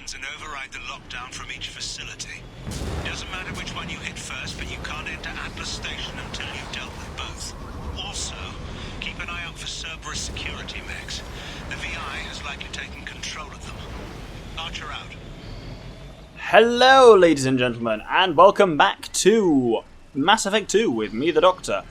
stations and override the lockdown from each facility. Doesn't matter which one you hit first, but you can't enter Atlas Station until you've dealt with both. Also, keep an eye out for Cerberus security mechs. The VI has likely taken control of them. Archer out. Hello, ladies and gentlemen, and welcome back to Mass Effect 2 with me, the Doctor.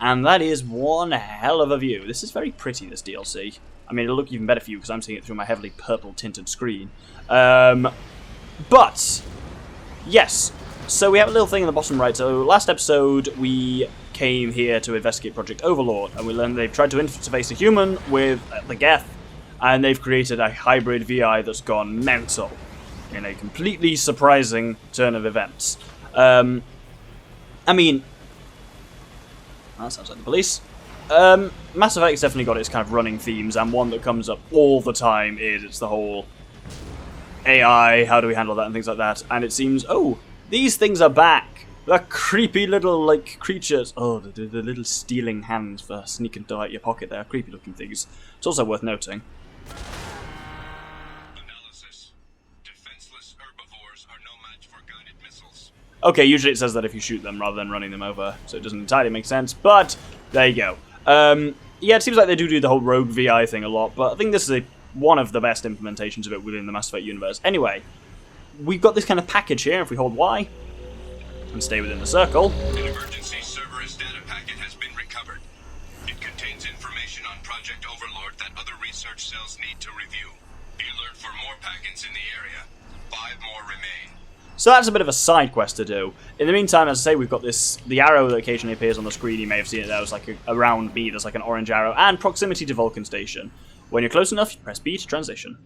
And that is one hell of a view. This is very pretty, this DLC. I mean, it'll look even better for you because I'm seeing it through my heavily purple-tinted screen. But, yes. So we have a little thing in the bottom right. So last episode, we came here to investigate Project Overlord, and we learned they've tried to interface a human with the Geth, and they've created a hybrid VI that's gone mental in a completely surprising turn of events. I mean, that sounds like the police. Mass Effect's definitely got its kind of running themes, and one that comes up all the time is it's the whole AI, how do we handle that, and things like that. And it seems, oh, these things are back. The creepy little, like, creatures. Oh, the little stealing hands for sneaking to out your pocket there. Creepy looking things. It's also worth noting. Analysis. Defenseless herbivores are no match for guided missiles. Okay, usually it says that if you shoot them rather than running them over, so it doesn't entirely make sense, but there you go. Yeah, it seems like they do the whole rogue VI thing a lot, but I think this is one of the best implementations of it within the Mass Effect universe. Anyway, we've got this kind of package here. If we hold Y and stay within the circle. An emergency Cerberus data packet has been recovered. It contains information on Project Overlord that other research cells need to review. Be alert for more packets in the area. 5 more remain. So that's a bit of a side quest to do. In the meantime, as I say, we've got the arrow that occasionally appears on the screen. You may have seen it there. It's like around B, there's like an orange arrow, and proximity to Vulcan Station. When you're close enough, you press B to transition.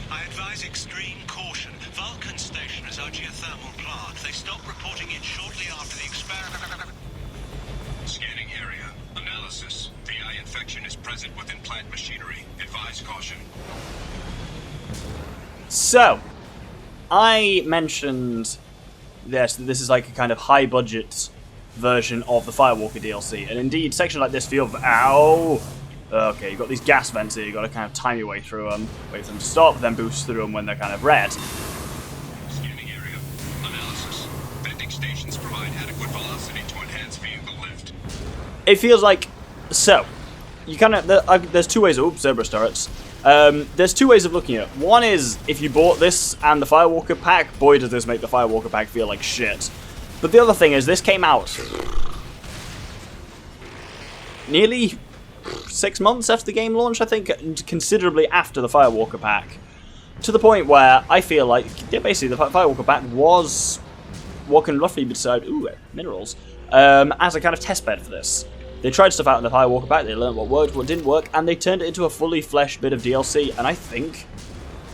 I advise extreme caution. Vulcan Station is a geothermal plant. They stopped reporting in shortly after the experiment. Scanning area. Analysis. VI infection is present within plant machinery. Advise caution. So, I mentioned this is like a kind of high-budget version of the Firewalker DLC, and indeed, sections like this feel... Ow! Okay, you've got these gas vents here, you've got to kind of time your way through them, wait for them to stop, then boost through them when they're kind of red. Scanning area. Analysis. Venting stations provide adequate velocity to enhance vehicle lift. It feels like... So, you kind of... There's two ways of... Oops, Cerberus turrets. There's two ways of looking at it. One is, if you bought this and the Firewalker pack, boy does this make the Firewalker pack feel like shit. But the other thing is, this came out nearly 6 months after the game launched, I think, considerably after the Firewalker pack. To the point where I feel like, yeah, basically, the Firewalker pack was what can roughly be described, minerals, as a kind of testbed for this. They tried stuff out in the Firewalker pack, they learned what worked, what didn't work, and they turned it into a fully fleshed bit of DLC, and I think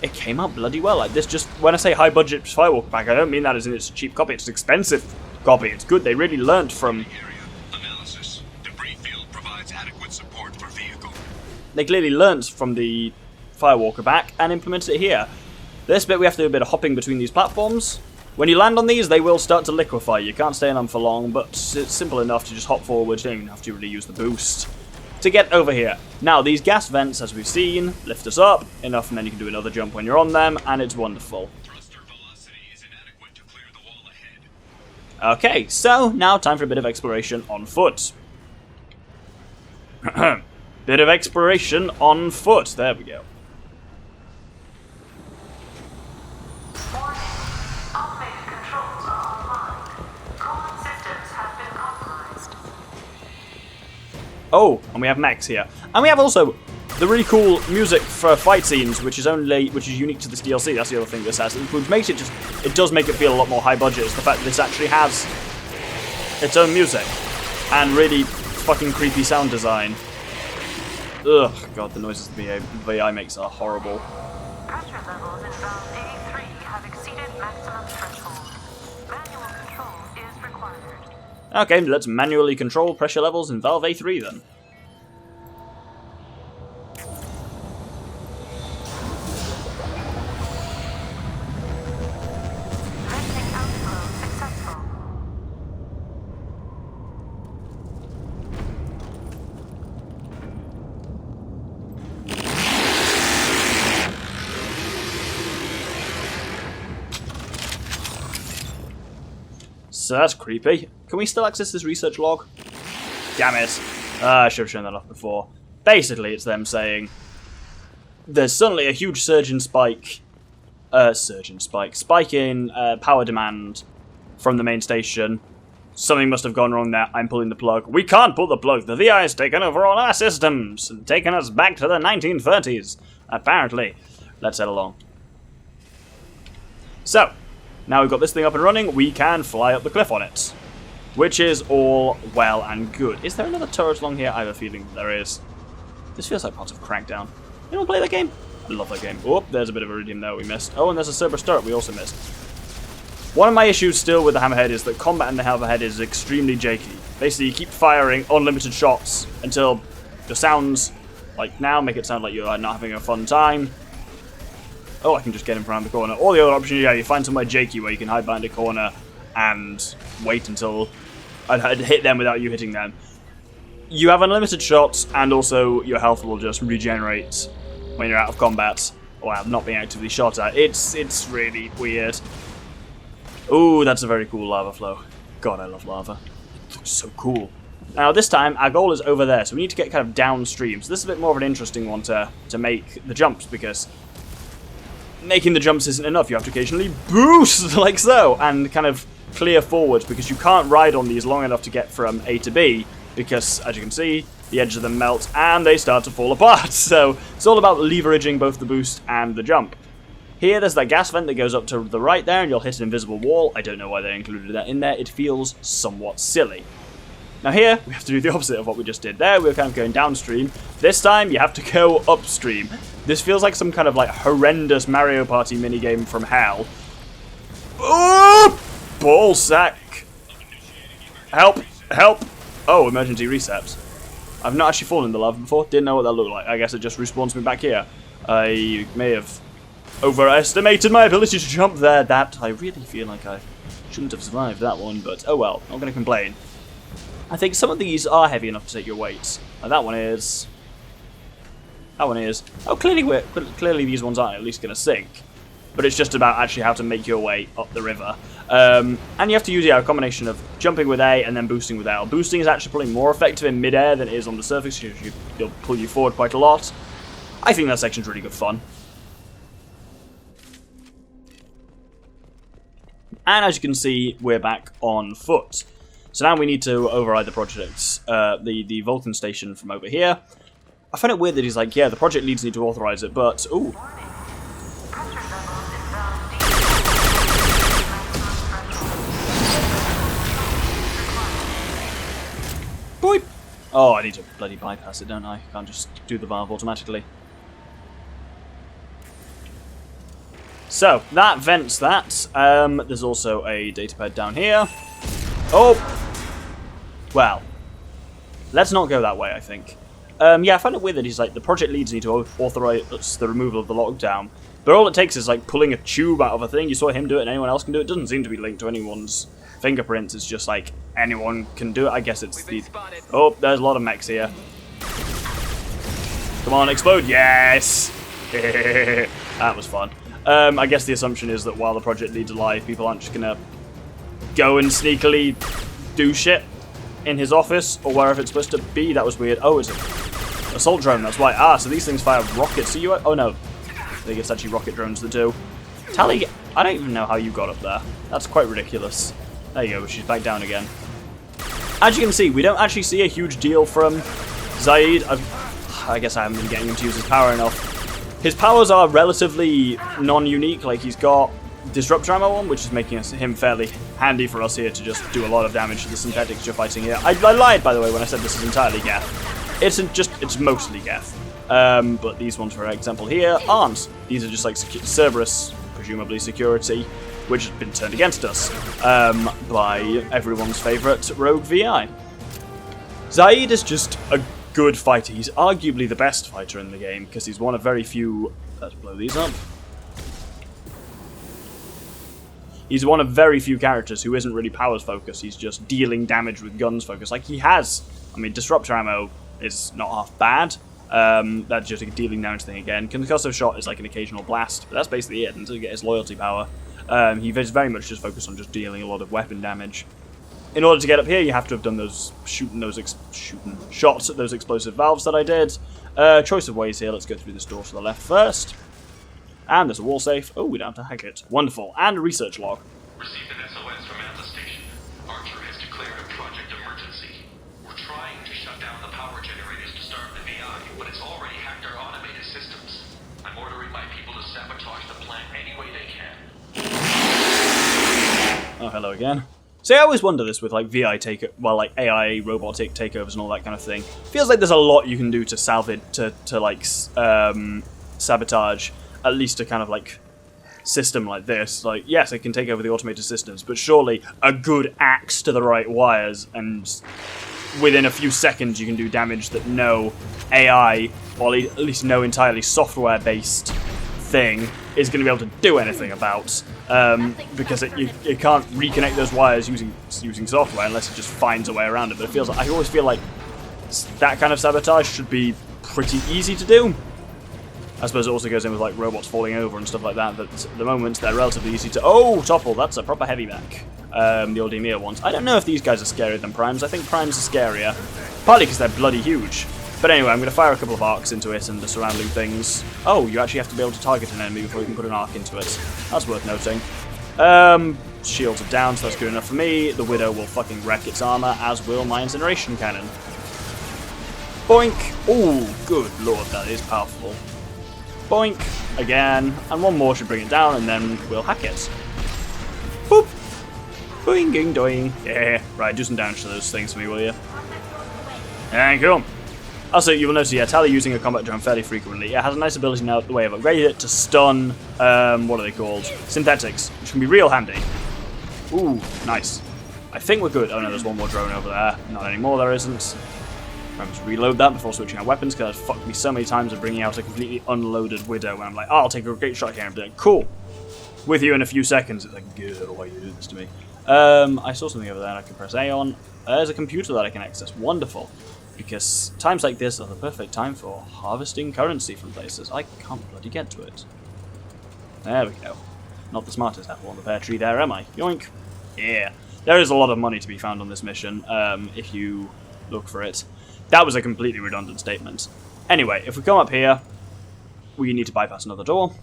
it came out bloody well. Like this, just when I say high budget Firewalker pack, I don't mean that as in it's a cheap copy, it's an expensive copy. It's good, they really learned from... They clearly learnt from the Firewalker pack and implemented it here. This bit we have to do a bit of hopping between these platforms. When you land on these, they will start to liquefy. You can't stay on them for long, but it's simple enough to just hop forward. You don't even have to really use the boost to get over here. Now, these gas vents, as we've seen, lift us up enough, and then you can do another jump when you're on them, and it's wonderful. Thruster velocity is inadequate to clear the wall ahead. Okay, so now time for a bit of exploration on foot. Bit of exploration on foot. There we go. Oh, and we have mechs here. And we have also the really cool music for fight scenes, which is unique to this DLC. That's the other thing this has. Which makes it it does make it feel a lot more high budget. It's the fact that this actually has its own music and really fucking creepy sound design. Ugh, god, the noises the VI makes are horrible. Pressure levels in valve A3 have exceeded maximum threshold. Manual control is required. Okay, let's manually control pressure levels in valve A3 then. Venting outflow successful. So that's creepy. Can we still access this research log? Damn it. I should have shown that off before. Basically, it's them saying there's suddenly a huge spike in power demand from the main station. Something must have gone wrong there. I'm pulling the plug. We can't pull the plug. The VI has taken over all our systems and taken us back to the 1930s. Apparently. Let's head along. So, now we've got this thing up and running, we can fly up the cliff on it. Which is all well and good. Is there another turret along here? I have a feeling there is. This feels like part of Crackdown. Anyone play that game? I love that game. Oh, there's a bit of Iridium there we missed. Oh, and there's a Cerberus turret we also missed. One of my issues still with the Hammerhead is that combat in the Hammerhead is extremely janky. Basically, you keep firing unlimited shots until the sounds, like now, make it sound like you're not having a fun time. Oh, I can just get him around the corner. Or the other option, yeah, you find somewhere janky where you can hide behind a corner and wait until I'd hit them without you hitting them. You have unlimited shots, and also your health will just regenerate when you're out of combat, or not being actively shot at. It's really weird. Ooh, that's a very cool lava flow. God, I love lava. It looks so cool. Now, this time, our goal is over there, so we need to get kind of downstream. So this is a bit more of an interesting one to make the jumps, because making the jumps isn't enough. You have to occasionally boost, like so, and kind of clear forwards, because you can't ride on these long enough to get from A to B, because, as you can see, the edges of them melt, and they start to fall apart. So, it's all about leveraging both the boost and the jump. Here, there's that gas vent that goes up to the right there, and you'll hit an invisible wall. I don't know why they included that in there. It feels somewhat silly. Now here, we have to do the opposite of what we just did there. We're kind of going downstream. This time, you have to go upstream. This feels like some kind of like horrendous Mario Party minigame from hell. Oh! Ball sack! Help! Help! Oh, emergency reset. I've not actually fallen in the lava before. Didn't know what that looked like. I guess it just respawns me back here. I may have overestimated my ability to jump there. That, I really feel like I shouldn't have survived that one, but oh well. Not going to complain. I think some of these are heavy enough to take your weight. Like that one is. That one is. Oh, clearly these ones aren't at least going to sink. But it's just about actually how to make your way up the river. And you have to use a combination of jumping with A and then boosting with L. Boosting is actually probably more effective in mid-air than it is on the surface. It'll pull you forward quite a lot. I think that section's really good fun. And as you can see, we're back on foot. So now we need to override the project, the Vulcan Station from over here. I find it weird that he's like, yeah, the project leads need to authorize it, but, ooh. Boop! Oh, I need to bloody bypass it, don't I? Can't just do the valve automatically. So, that vents that. There's also a datapad down here. Oh! Well. Let's not go that way, I think. Yeah, I find it weird that he's like, the project leads need to authorize the removal of the lockdown. But all it takes is like pulling a tube out of a thing. You saw him do it and anyone else can do it. It doesn't seem to be linked to anyone's fingerprints. It's just like anyone can do it. I guess it's the... Oh, there's a lot of mechs here. Come on, explode. Yes! That was fun. I guess the assumption is that while the project leads alive, people aren't just gonna go and sneakily do shit in his office or wherever it's supposed to be. That was weird. Oh, it's an assault drone. That's why. Ah, so these things fire rockets. Oh no, I think it's actually rocket drones that do. Tally, I don't even know how you got up there. That's quite ridiculous. There you go. She's back down again. As you can see, we don't actually see a huge deal from Zaid. I guess I haven't been getting him to use his power enough. His powers are relatively non-unique. Like he's got Disruptor ammo on, which is making him fairly handy for us here to just do a lot of damage to the synthetics you're fighting here. I lied, by the way, when I said this is entirely Geth. it's mostly Geth. But these ones, for example, here aren't. These are just like Cerberus, presumably security, which has been turned against us by everyone's favourite rogue VI. Zaid is just a good fighter. He's arguably the best fighter in the game because he's one of very few. Let's blow these up. He's one of very few characters who isn't really powers focused. He's just dealing damage with guns focused. Like he has. I mean, disruptor ammo is not half bad. That's just a dealing damage thing again. Concussive shot is like an occasional blast, but that's basically it until you get his loyalty power. He is very much just focused on just dealing a lot of weapon damage. In order to get up here, you have to have done those shots at those explosive valves that I did. Choice of ways here. Let's go through this door to the left first. And there's a wall safe. Oh, we don't have to hack it. Wonderful. And a research log. Received an SOS from Atlas Station. Archer has declared a project emergency. We're trying to shut down the power generators to start the VI, but it's already hacked our automated systems. I'm ordering my people to sabotage the plant any way they can. Oh, hello again. See, I always wonder this with like VI like AI robotic takeovers and all that kind of thing. Feels like there's a lot you can do to salvage sabotage at least a kind of like system like this. Like, yes, it can take over the automated systems, but surely a good axe to the right wires and within a few seconds you can do damage that no AI, or at least no entirely software-based thing is going to be able to do anything about, because you can't reconnect those wires using software unless it just finds a way around it. But it feels like, I always feel like that kind of sabotage should be pretty easy to do. I suppose it also goes in with like robots falling over and stuff like that, but at the moment they're relatively easy to... Oh, topple, that's a proper heavy mech. The old Emir ones. I don't know if these guys are scarier than Primes. I think Primes are scarier, partly because they're bloody huge. But anyway, I'm going to fire a couple of arcs into it and the surrounding things. Oh, you actually have to be able to target an enemy before you can put an arc into it. That's worth noting. Shields are down, so that's good enough for me. The Widow will fucking wreck its armor, as will my incineration cannon. Boink! Ooh, good lord, that is powerful. Boink! Again, and one more should bring it down, and then we'll hack it. Boop! Boing, doing. Yeah, right, do some damage to those things for me, will you? Thank you. Also, you will notice, yeah, Tally using a combat drone fairly frequently. It has a nice ability now, the way I've upgraded it, to stun, what are they called? Synthetics, which can be real handy. Ooh, nice. I think we're good. Oh no, there's one more drone over there. Not anymore, there isn't. I must reload that before switching out weapons, because that's fucked me so many times of bringing out a completely unloaded Widow, and I'm like, oh, I'll take a great shot here, and be like, cool. With you in a few seconds. It's like, good, why you do this to me? I saw something over there, and I can press A on. There's a computer that I can access. Wonderful. Because times like this are the perfect time for harvesting currency from places. I can't bloody get to it. There we go. Not the smartest apple on the pear tree there, am I? Yoink. Yeah. There is a lot of money to be found on this mission, if you look for it. That was a completely redundant statement. Anyway, if we come up here, we need to bypass another door.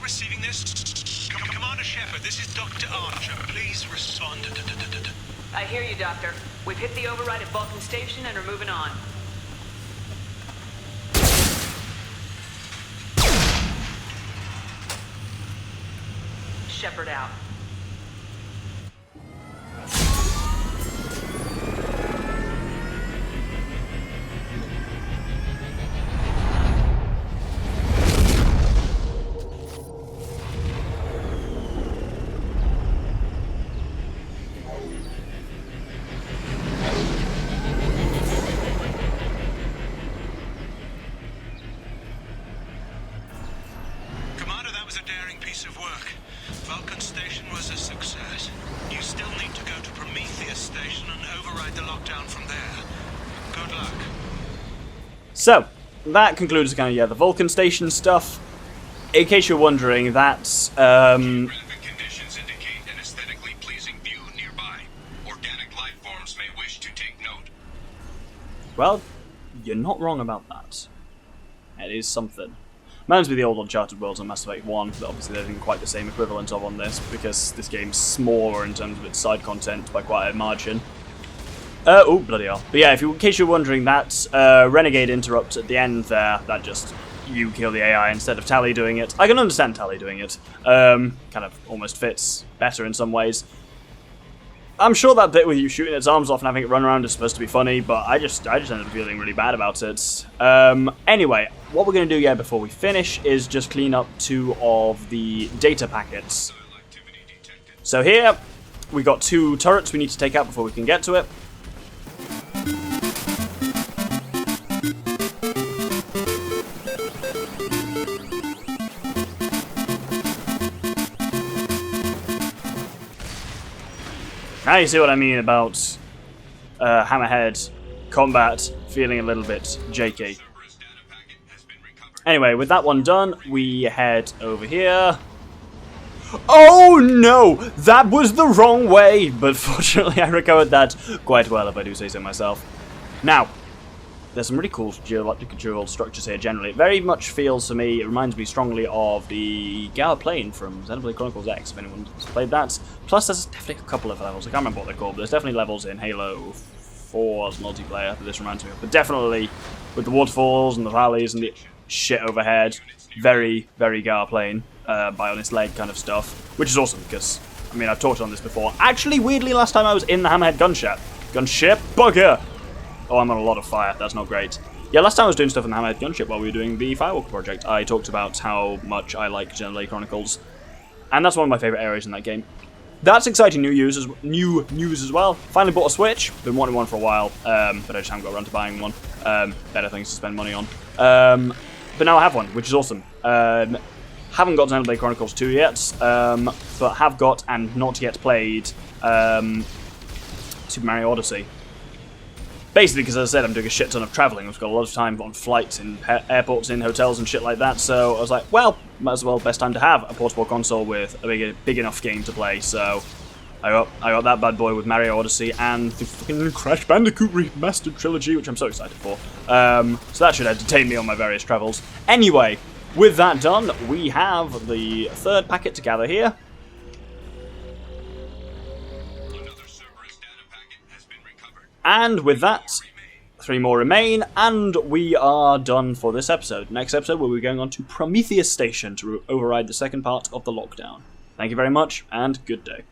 Receiving this? Commander Shepard, this is Dr. Archer. Please respond. I hear you, Doctor. We've hit the override at Vulcan Station and are moving on. Shepard out. Of work. Vulcan Station was a success. You still need to go to Prometheus Station and override the lockdown from there. luck. So, that concludes kind of, the Vulcan Station stuff. In case you're wondering, that's, Graphic conditions indicate an aesthetically pleasing view nearby. Organic life forms may wish to take note. well, you're not wrong about that. It is something. Reminds me of the old Uncharted worlds on Mass Effect 1, but obviously there isn't quite the same equivalent of on this, because this game's smaller in terms of its side content by quite a margin. Oh, bloody hell. But yeah, in case you're wondering, that Renegade interrupt at the end there, that just, you kill the AI instead of Tali doing it. I can understand Tali doing it. Kind of almost fits better in some ways. I'm sure that bit with you shooting its arms off and having it run around is supposed to be funny, but I just ended up feeling really bad about it. Anyway, what we're going to do, before we finish, is just clean up 2 of the data packets. So here, we got 2 turrets we need to take out before we can get to it. Now you see what I mean about Hammerhead combat feeling a little bit jakey. Anyway, with that one done, we head over here. Oh no! That was the wrong way! But fortunately I recovered that quite well, if I do say so myself. Now, there's some really cool geological structures here generally. It very much feels to me, it reminds me strongly of the Gaia Plain from Xenoblade Chronicles X, if anyone's played that. Plus there's definitely a couple of levels, I can't remember what they're called, but there's definitely levels in Halo 4's multiplayer that this reminds me of. But definitely, with the waterfalls and the valleys and the shit overhead, very, very Gaia Plain, Bionis Leg kind of stuff. Which is awesome, because, I mean, I've talked on this before. Actually, weirdly, last time I was in the Hammerhead gunship. Gunship? Bugger! Oh, I'm on a lot of fire. That's not great. Yeah, last time I was doing stuff in the Hammerhead gunship while we were doing the Firewalk project. I talked about how much I like Xenoblade Chronicles. And that's one of my favourite areas in that game. That's exciting new news as well. Finally bought a Switch. Been wanting one for a while, but I just haven't got around to buying one. Better things to spend money on. But now I have one, which is awesome. Haven't got Xenoblade Chronicles 2 yet, but have got and not yet played Super Mario Odyssey. Basically, because as I said, I'm doing a shit ton of travelling. I've got a lot of time on flights in airports, in hotels and shit like that, so I was like, well, might as well, best time to have a portable console with a big enough game to play, so I got that bad boy with Mario Odyssey and the fucking Crash Bandicoot Remastered Trilogy, which I'm so excited for. So that should entertain me on my various travels. Anyway, with that done, we have the 3rd packet to gather here. And with that, 3 more remain, and we are done for this episode. Next episode, we'll be going on to Prometheus Station to override the 2nd part of the lockdown. Thank you very much, and good day.